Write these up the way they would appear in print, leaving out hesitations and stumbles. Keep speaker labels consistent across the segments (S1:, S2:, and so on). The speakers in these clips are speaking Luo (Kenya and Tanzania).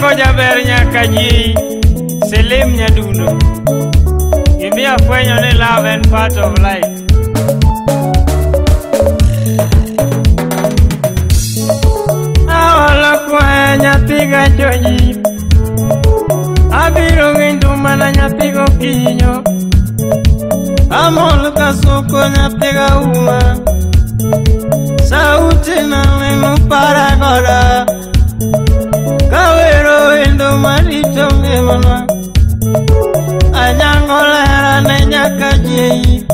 S1: Nyako jaber nyaka ji Selim Nyadundo. Gimia fwenyo ni love and part of life. Awala kwa nyathiga joji Abiro gindu mana nyathigo kinyo Amol kasuko nyathiga uma Sauti na memu paragora Kawero indu marito ngimana Anyango lera ne nyaka jei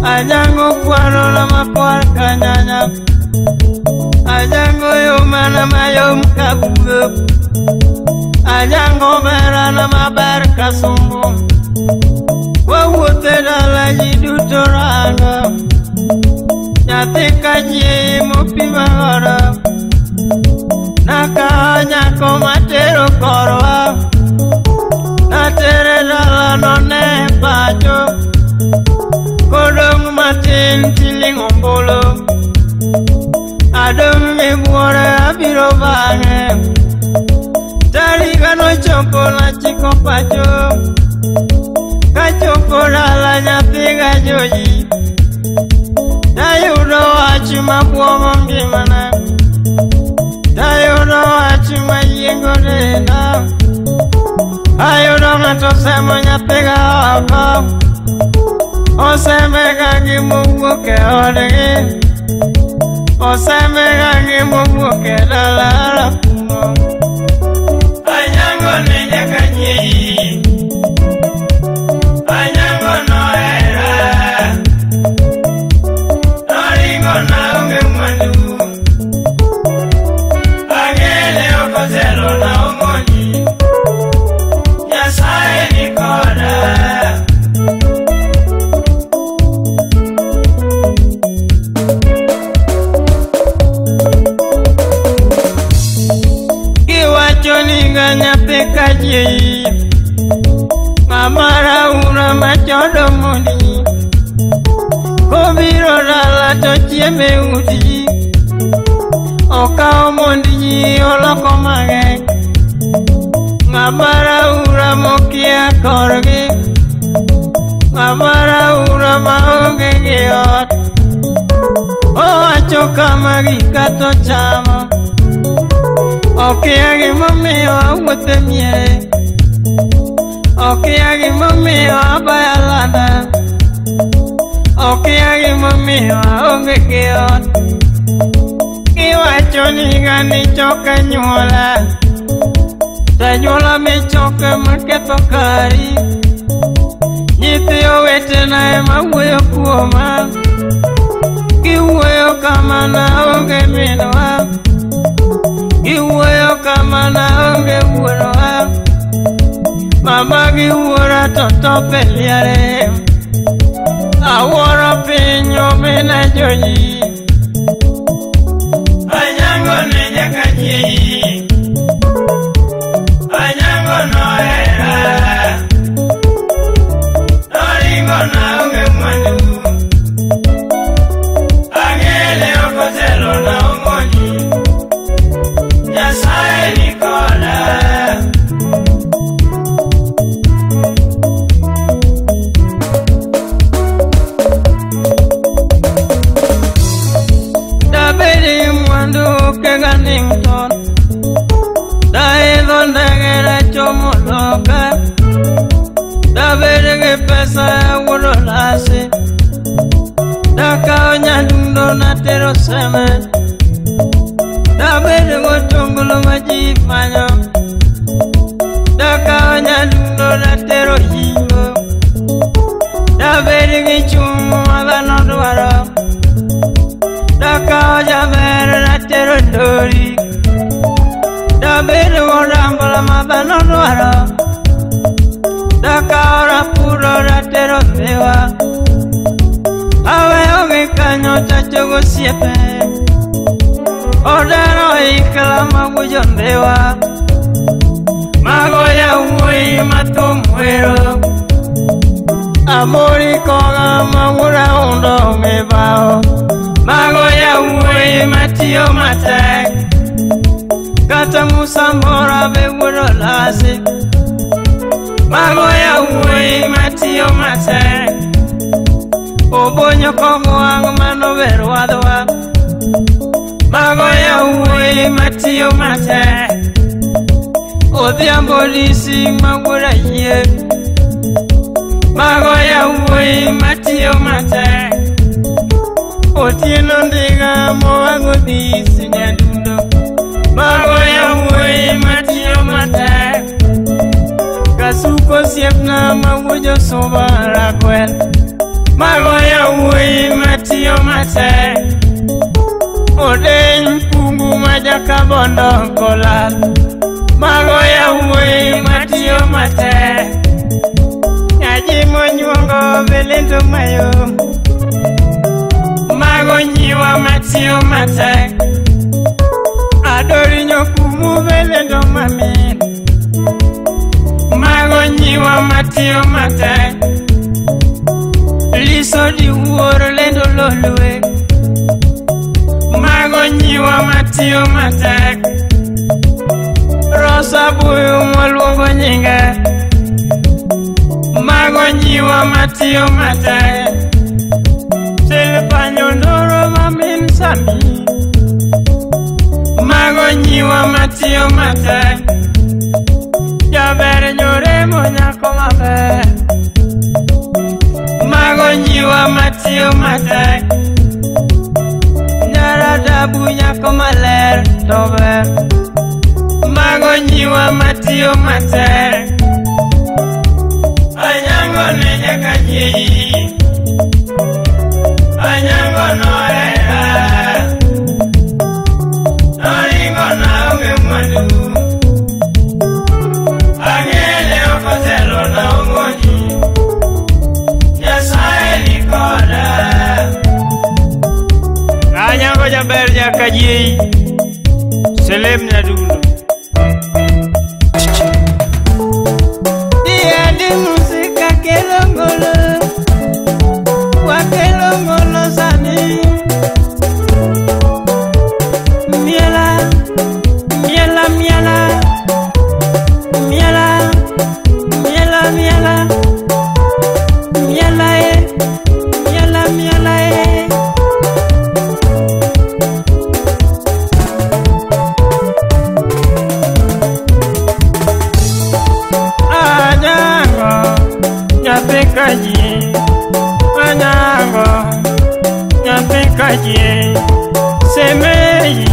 S1: Anyango kwaro na makwar kanyanya Anyango yumana mayom kabugo Anyango mera na mabar kasumbo Wawute dala jidu toranga Nyathika jei mupima gora Naka nyako matero korwa Natere dala none pacho Kodong matin tiling ombolo Adong mibuore abiro bange Tariga no chopo na chiko pacho Kachoko dala nyathiga joji Dayudo wachi mabuomo ngimana Dayudo wachi mayiengo dena Ayudo ngato semo nyathiga oko Osemega gimubuke odegi Osemega gimubuke dala kumo Anyango ne nyaka nyei Anyango no era Noringo na unge mwandu Agele okozelo na umoni Nyasaye nikoda Nyapika jei Mamara una machodo moni Kobiro dala to chieme udi Okao mondi oloko mage Mamara ura mokia korgi Mamara ura maonge giot Oachoka magika to chama Okiagi mami awute miere Okiagi mami abayalana Okiagi mami aonge kiot Kiwacho ni gani choke nyuola Tanyuola mi choke maketho kari Nyithi owete na ema wuoyo kuoma Kiwuoyo kama naonge minwa Giwuoyo kama naonge wuonwa Mama giwuora toto peliare Awuoro pinyo mina joji Anyango ne nyaka jei Anyango no era Noringo naonge mwandu Agele okozelo na umoni Nyasaye nikoda Dabedi mwandu kega nington Daidho ndegera chomo loka Dabedi ge pesa wudo lasi Dakao Nyadundo natero seme Dabedi gotongolo maji manyo Dakao Nyadundo natero hingo Dabedi gichumo magano dwaro Dakao jaber natero ndori Dabedi godambola magano dwaro Dakao rapuro natero thewa Awe oge kanyo chachogo siepe Odero ikala mabujo ndewa Magoya uwe matumwero Amori koga magura undo mebao Magoya uwe matio matek kata musamora be wuoro lasi. Mago yawuoyi matiyo matek, obonyo kong'wang' manober wadhwa. Mago yawuoyi matiyo matek, odhiambo lisi mawuora yie. Mago yawuoyi matiyo matek, otieno ndiga mowago disi nyadundo. Mago yawuoyi matiyo matek, kasuko siepna mawuojo soba rakwel. Mago yawuoyi matiyo matek, odeny pungu majakabondo kolal. Mago yawuoyi matiyo matek, nyaji monyuongo belendo mayom. Mago nyiwa matiyo matek, adori nyokumu belendo mamit. Mago nyiwa matiyo matek, liso di wuoro lendo lolwe. Mago nyiwa matiyo matek, rosa buyu mwaluongo nyinge. Mago nyiwa matiyo matek, silpanyo ndoro mamin sami. Mago nyiwa matiyo matek, jaber nyoremo nyako maber. Mago nyiwa matiyo matek, nyaradabu nyako maler tober. Mago nyiwa matiyo matek, anyango ne nyaka nyieyi, anyango nohera, noringo naonge mwandu, ang'ele okotelo naong'onyi, Nyasaye ni koda. Anyango jaber nyaka nyieyi, Selem Nyadundo. Diadi musika kelo ngolo, wakelo ngolo sani. Miela, miela, miela, miela, miela, miela, miela, miela, miela. Anyango, nyathi kaji, semeyi,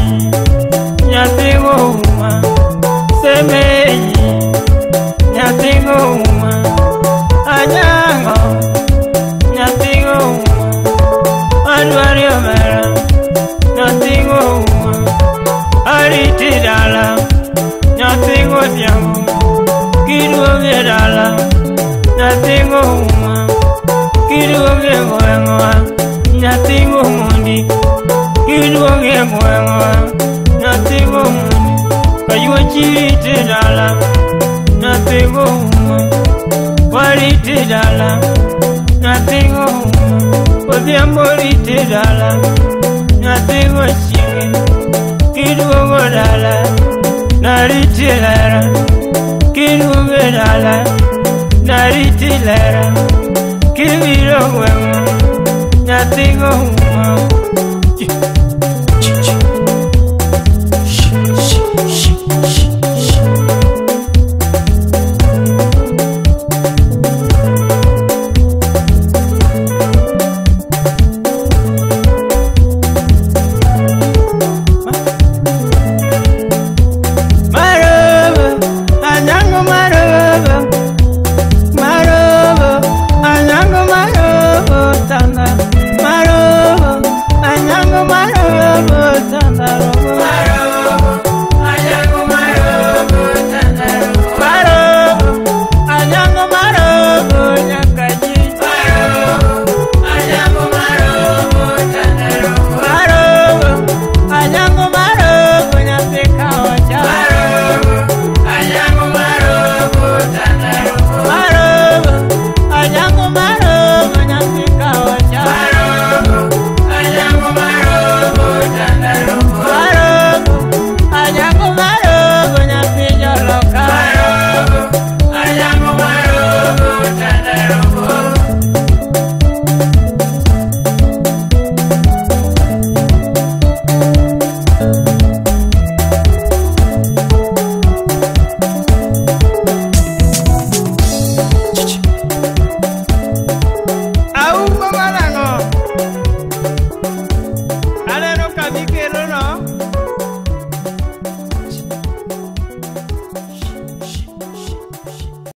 S1: nyathi gouma, semeyi, nyathi gouma. Anyango, nyathi gouma, adwari omera, nyathi gouma. Ariti dala, nyathi godhiambo, kiduoge dala, nyathi gouma. Kiduoge gweng'wa, nyathi gomundi. Kiduoge gweng'wa, nyathi gomundi. Kayuochi riti dala, nyathi gouma. Wariti dala, nyathi gouma. Odhiambo riti dala, nyathi gochiege. Kiduogo dala, nariti lera. Kiduoge dala, nariti lera. Kibiro gweng'wa, nyathi gouma.